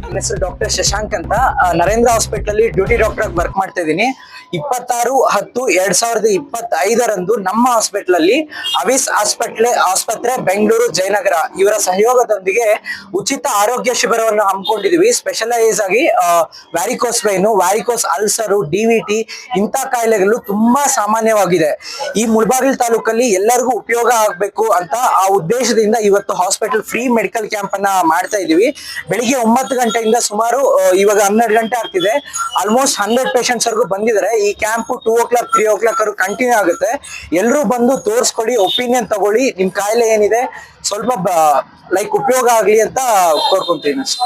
ನನ್ನ ಹೆಸರು ಡಾಕ್ಟರ್ ಶಶಾಂಕ್ ಅಂತ ನರೇಂದ್ರ ಹಾಸ್ಪಿಟಲ್ ಅಲ್ಲಿ ಡ್ಯೂಟಿ ಡಾಕ್ಟರ್ ಆಗಿ ವರ್ಕ್ ಮಾಡ್ತಾ ಇದ್ದೀನಿ. 26/10/2025 ನಮ್ಮ ಹಾಸ್ಪಿಟಲ್ ಅಲ್ಲಿ ಅವಿಸ್ ಆಸ್ಪತ್ರೆ ಬೆಂಗಳೂರು ಜಯನಗರ ಇವರ ಸಹಯೋಗದೊಂದಿಗೆ ಉಚಿತ ಆರೋಗ್ಯ ಶಿಬಿರವನ್ನು ಹಮ್ಮಿಕೊಂಡಿದೀವಿ. ಸ್ಪೆಷಲೈಸ್ ಆಗಿ varicose wine, varicose ulcer, DVT ಇಂಥ ಕಾಯಿಲೆಗಳು ತುಂಬಾ ಸಾಮಾನ್ಯವಾಗಿದೆ. ಈ ಮುಳಬಾಗಿಲು ತಾಲೂಕಲ್ಲಿ ಎಲ್ಲರಿಗೂ ಉಪಯೋಗ ಆಗ್ಬೇಕು ಅಂತ ಆ ಉದ್ದೇಶದಿಂದ ಇವತ್ತು ಹಾಸ್ಪಿಟಲ್ ಫ್ರೀ ಮೆಡಿಕಲ್ ಕ್ಯಾಂಪ್ ಅನ್ನ ಮಾಡ್ತಾ ಇದೀವಿ. ಬೆಳಿಗ್ಗೆ 9 ಗಂಟೆಯಿಂದ ಸುಮಾರು ಇವಾಗ 12 ಗಂಟೆ ಆಗ್ತಿದೆ. ಆಲ್ಮೋಸ್ಟ್ 100 ಪೇಷಂಟ್ಸ್ ವರ್ಗು ಬಂದಿದ್ದಾರೆ. ಈ ಕ್ಯಾಂಪ್ 2 o'clock 3 o'clock ಕಂಟಿನ್ಯೂ ಆಗುತ್ತೆ. ಎಲ್ಲರೂ ಬಂದು ತೋರಿಸ್ಕೊಡಿ, ಒಪಿನಿಯನ್ ತಗೊಳ್ಳಿ, ನಿಮ್ ಕಾಯಿಲೆ ಏನಿದೆ ಸ್ವಲ್ಪ ಉಪಯೋಗ ಆಗ್ಲಿ ಅಂತ ಕೋರ್ಕೊಂತೀನಿ ಅಷ್ಟೇ.